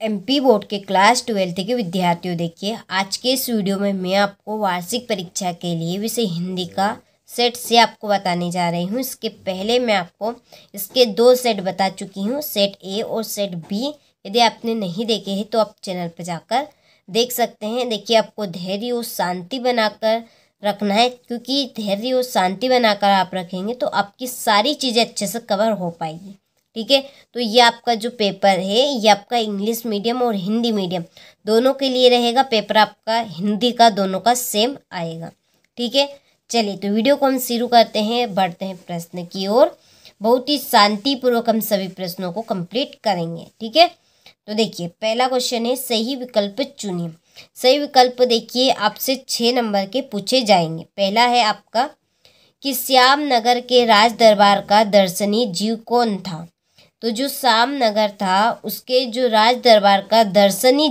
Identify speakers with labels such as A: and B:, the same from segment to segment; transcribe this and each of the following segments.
A: MP board के class 12th के विद्यार्थियों, देखिए आज के इस वीडियो में मैं आपको वार्षिक परीक्षा के लिए विषय हिंदी का सेट से आपको बताने जा रही हूँ। इसके पहले मैं आपको इसके 2 सेट बता चुकी हूँ, सेट ए और सेट बी। यदि आपने नहीं देखे हैं तो आप चैनल पर जाकर देख सकते हैं। देखिए आपको धैर्य और शांति बनाकर रखना है, क्योंकि धैर्य और शांति बनाकर आप रखेंगे तो आपकी सारी चीज़ें अच्छे से कवर हो पाएगी। ठीक है, तो ये आपका जो पेपर है ये आपका इंग्लिश मीडियम और हिंदी मीडियम दोनों के लिए रहेगा। पेपर आपका हिंदी का दोनों का सेम आएगा। ठीक है, चलिए तो वीडियो को हम शुरू करते हैं, बढ़ते हैं प्रश्न की ओर। बहुत ही शांतिपूर्वक हम सभी प्रश्नों को कंप्लीट करेंगे। ठीक है, तो देखिए पहला क्वेश्चन है, सही विकल्प चुनिए। सही विकल्प देखिए आपसे 6 नंबर के पूछे जाएंगे। पहला है आपका कि श्याम नगर के राज दरबार का दर्शनीय जीव कौन था। तो जो श्याम नगर था उसके जो राज दरबार का दर्शनीय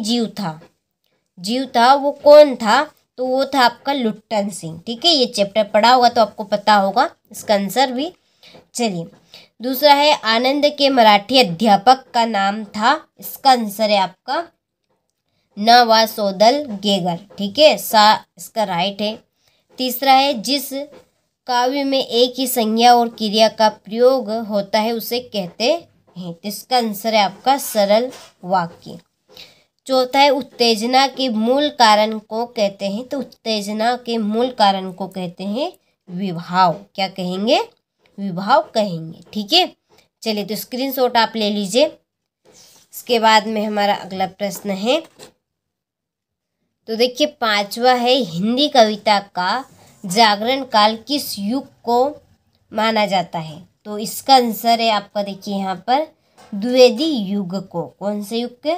A: जीव था वो कौन था। तो वो था आपका लुट्टन सिंह। ठीक है, ये चैप्टर पढ़ा होगा तो आपको पता होगा इसका आंसर भी। चलिए दूसरा है, आनंद के मराठी अध्यापक का नाम था। इसका आंसर है आपका नवासोदल गेगर। ठीक है, इसका राइट है। तीसरा है, जिस काव्य में एक ही संज्ञा और क्रिया का प्रयोग होता है उसे कहते हैं। तो इसका आंसर है आपका सरल वाक्य। चौथा है, उत्तेजना के मूल कारण को कहते हैं। तो उत्तेजना के मूल कारण को कहते हैं विभाव। क्या कहेंगे? विभाव कहेंगे। ठीक है, चलिए तो स्क्रीनशॉट आप ले लीजिए। इसके बाद में हमारा अगला प्रश्न है, तो देखिए पांचवा है, हिंदी कविता का जागरण काल किस युग को माना जाता है। तो इसका आंसर है आपका देखिए यहाँ पर द्विवेदी युग को। कौन से युग के?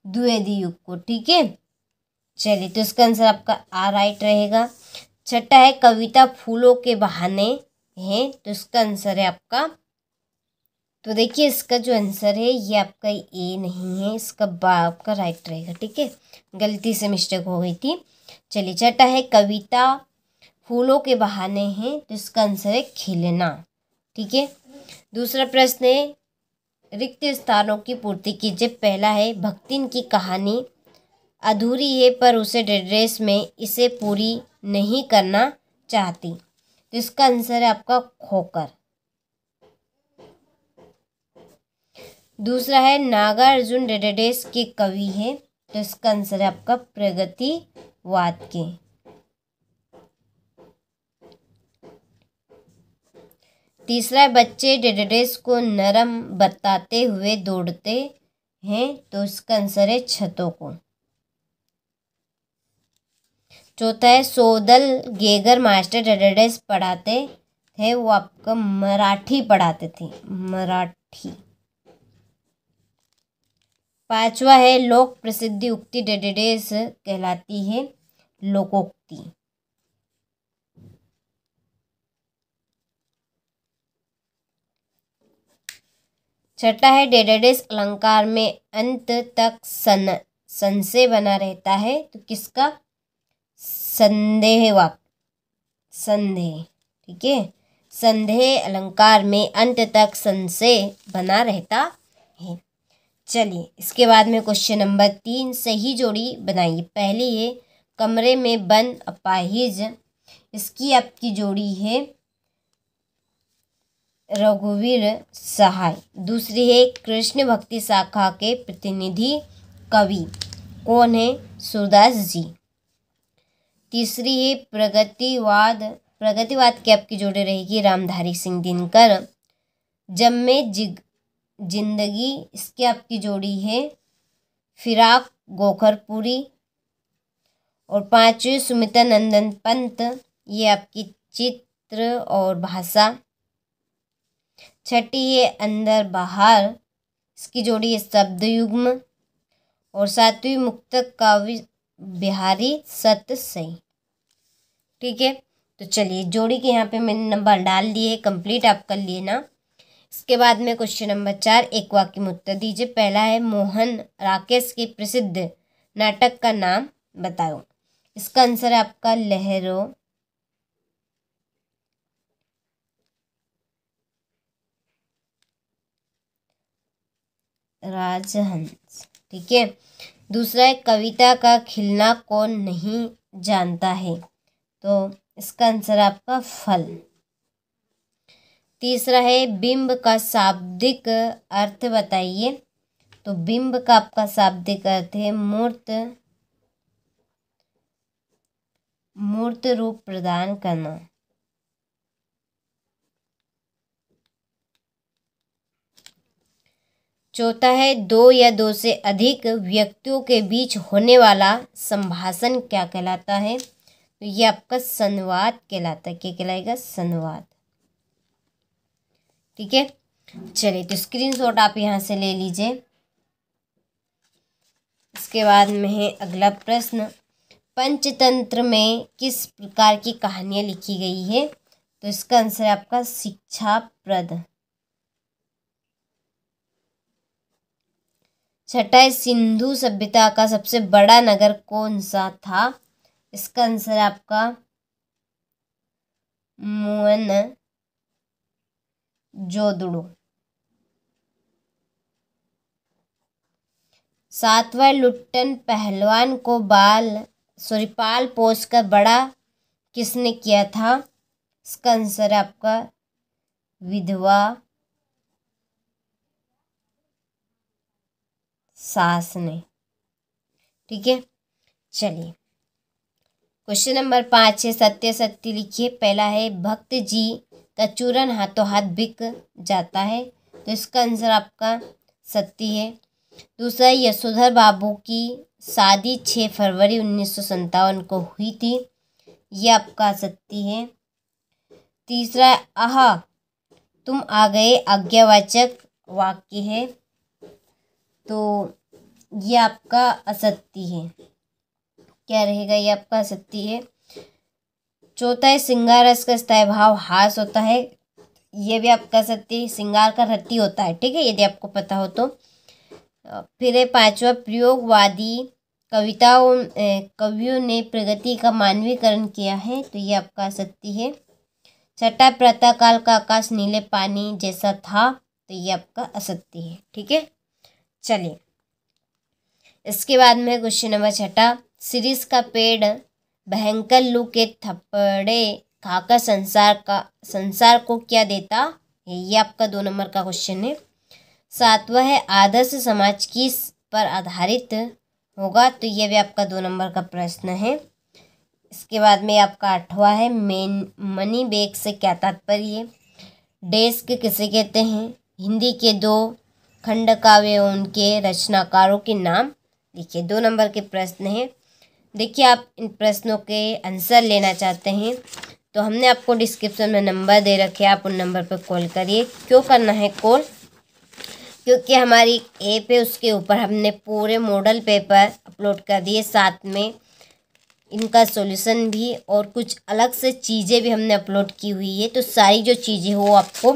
A: द्विवेदी युग को। ठीक है, चलिए तो इसका आंसर आपका आ राइट रहेगा। छठा है, कविता फूलों के बहाने है। तो इसका आंसर है आपका, तो देखिए इसका जो आंसर है ये आपका ए नहीं है, इसका बा आपका राइट रहेगा। ठीक है, गलती से मिस्टेक हो गई थी। चलिए छठा है, कविता फूलों के बहाने हैं। तो इसका आंसर है खिलना। ठीक है, दूसरा प्रश्न है, रिक्त स्थानों की पूर्ति कीजिए। पहला है, भक्तिन की कहानी अधूरी है पर उसे ड्रेस में इसे पूरी नहीं करना चाहती। तो इसका आंसर है आपका खोकर। दूसरा है, नागार्जुन डेडेस के कवि है। तो इसका आंसर है आपका प्रगतिवाद के। तीसरा है, बच्चे डेडेस को नरम बताते हुए दौड़ते हैं। तो इसका आंसर है छतों को। चौथा है, सोदल गेगर मास्टर डेडेस पढ़ाते थे, वो आपका मराठी पढ़ाते थे, मराठी। पांचवा है, लोक प्रसिद्धि उक्ति डेडेस कहलाती है लोकोक्ति। छठा है, डेडेस अलंकार में अंत तक संशय बना रहता है। तो किसका? संदेह। ठीक है, संदेह अलंकार में अंत तक संशय बना रहता है। चलिए इसके बाद में क्वेश्चन नंबर 3, सही जोड़ी बनाइए। पहली है, कमरे में बंद अपाहिज। इसकी आपकी जोड़ी है रघुवीर सहाय। दूसरी है, कृष्ण भक्ति शाखा के प्रतिनिधि कवि कौन है? सूरदास जी। तीसरी है, प्रगतिवाद की आपकी जोड़ी रहेगी रामधारी सिंह दिनकर। जम्मे जिंदगी, इसकी आपकी जोड़ी है फिराक गोखरपुरी। और पांचवी, सुमित्रा नंदन पंत, ये आपकी चित्र और भाषा। छठी है, अंदर बाहर, इसकी जोड़ी है शब्द युग्म। और सातवीं, मुक्तक काव्य बिहारी सत्य सही। ठीक है, तो चलिए जोड़ी के यहाँ पे मैंने नंबर डाल दिए, कंप्लीट आप कर लिए ना। इसके बाद में क्वेश्चन नंबर 4, एक वाक्य में उत्तर दीजिए। पहला है, मोहन राकेश के प्रसिद्ध नाटक का नाम बताओ। इसका आंसर है आपका लहरों। राजहंस। ठीक है। दूसरा है कविता का खिलना कौन नहीं जानता है, तो इसका आंसर आपका फल। तीसरा है बिंब का शाब्दिक अर्थ बताइए, तो बिंब का आपका शाब्दिक अर्थ है मूर्त रूप प्रदान करना। चौथा है दो या दो से अधिक व्यक्तियों के बीच होने वाला संभाषण क्या कहलाता है, तो ये आपका संवाद कहलाता है। क्या कहलाएगा? संवाद। ठीक है, चलिए तो स्क्रीनशॉट आप यहाँ से ले लीजिए। इसके बाद में है अगला प्रश्न, पंचतंत्र में किस प्रकार की कहानियां लिखी गई है, तो इसका आंसर है आपका शिक्षाप्रद। छठा है सिंधु सभ्यता का सबसे बड़ा नगर कौन सा था, इसका आंसर है आपका मोहनजोदड़ो। सातवां लुट्टन पहलवान को पाल पोस कर बड़ा किसने किया था, इसका आंसर है आपका विधवा सास ने। ठीक है, चलिए क्वेश्चन नंबर 5 है सत्य सत्य लिखिए। पहला है भक्त जी का चूरन हाथों हाथ बिक जाता है, तो इसका आंसर आपका सत्य है। दूसरा यशोधर बाबू की शादी 6 फरवरी 1957 को हुई थी, ये आपका सत्य है। तीसरा आहा तुम आ गए आज्ञावाचक वाक्य है, तो ये आपका असत्य है। क्या रहेगा? ये आपका असत्य है। चौथा है श्रृंगार रस का स्थायी भाव हास होता है, ये भी आपका सत्य है। श्रृंगार का रति होता है, ठीक है, यदि आपको पता हो तो। फिर है पांचवा प्रयोगवादी कवियों ने प्रगति का मानवीकरण किया है, तो ये आपका सत्य है। छठा प्रातःकाल का आकाश नीले पानी जैसा था, तो ये आपका असत्य है। ठीक है, चलिए इसके बाद में क्वेश्चन नंबर 6, शिरीष का पेड़ भयंकर लू के थप्पड़े खाकर संसार को क्या देता है, ये आपका 2 नंबर का क्वेश्चन है। 7वां है आदर्श समाज किस पर आधारित होगा, तो ये भी आपका 2 नंबर का प्रश्न है। इसके बाद में आपका 8वां है मनी बैग से क्या तात्पर्य, डेस्क किसे कहते हैं, हिंदी के 2 खंड काव्य उनके रचनाकारों के नाम लिखिए। 2 नंबर के प्रश्न हैं। देखिए आप इन प्रश्नों के आंसर लेना चाहते हैं तो हमने आपको डिस्क्रिप्शन में नंबर दे रखे, आप उन नंबर पर कॉल करिए। क्यों करना है कॉल? क्योंकि हमारी ऐप है उसके ऊपर हमने पूरे मॉडल पेपर अपलोड कर दिए, साथ में इनका सॉल्यूशन भी और कुछ अलग से चीज़ें भी हमने अपलोड की हुई है। तो सारी जो चीज़ें हो आपको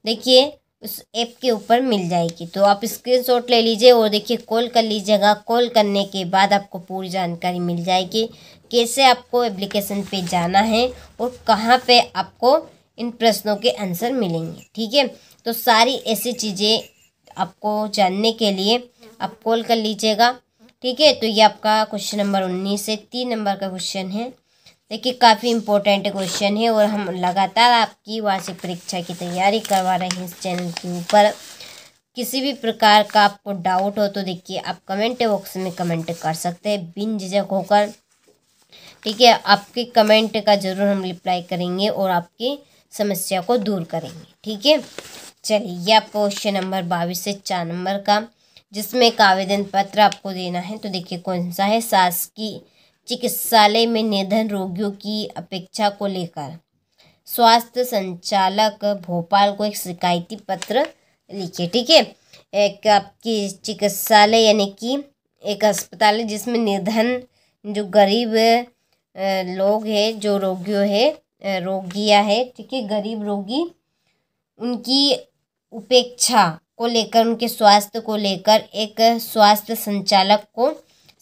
A: देखिए उस ऐप के ऊपर मिल जाएगी, तो आप स्क्रीनशॉट ले लीजिए और देखिए कॉल कर लीजिएगा। कॉल करने के बाद आपको पूरी जानकारी मिल जाएगी, कैसे आपको एप्लीकेशन पे जाना है और कहाँ पे आपको इन प्रश्नों के आंसर मिलेंगे। ठीक है, तो सारी ऐसी चीज़ें आपको जानने के लिए आप कॉल कर लीजिएगा। ठीक है, तो ये आपका क्वेश्चन नंबर 19 है, 3 नंबर का क्वेश्चन है। देखिए काफ़ी इम्पोर्टेंट क्वेश्चन है और हम लगातार आपकी वार्षिक परीक्षा की तैयारी करवा रहे हैं इस चैनल के ऊपर। किसी भी प्रकार का आपको डाउट हो तो देखिए आप कमेंट बॉक्स में कमेंट कर सकते हैं बिन झिझक होकर। ठीक है, आपके कमेंट का ज़रूर हम रिप्लाई करेंगे और आपकी समस्या को दूर करेंगे। ठीक है, चलिए ये आपका क्वेश्चन नंबर 22 से 4 नंबर का, जिसमें एक आवेदन पत्र आपको देना है। तो देखिए कौन सा है, शासकीय चिकित्सालय में निर्धन रोगियों की अपेक्षा को लेकर स्वास्थ्य संचालक भोपाल को एक शिकायती पत्र लिखिए। ठीक है, एक आपकी चिकित्सालय यानी कि एक अस्पताल है जिसमें निर्धन जो गरीब लोग हैं, जो रोगियां है, ठीक है, गरीब रोगी, उनकी उपेक्षा को लेकर, उनके स्वास्थ्य को लेकर एक स्वास्थ्य संचालक को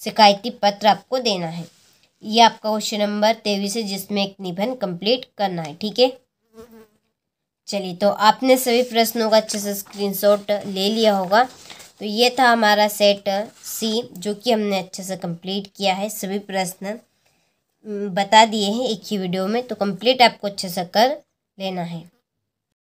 A: शिकायती पत्र आपको देना है। ये आपका क्वेश्चन नंबर 23 है, जिसमें एक निबंध कंप्लीट करना है। ठीक है, चलिए तो आपने सभी प्रश्नों का अच्छे से स्क्रीनशॉट ले लिया होगा। तो ये था हमारा सेट सी, जो कि हमने अच्छे से कंप्लीट किया है। सभी प्रश्न बता दिए हैं एक ही वीडियो में, तो कंप्लीट आपको अच्छे से कर लेना है।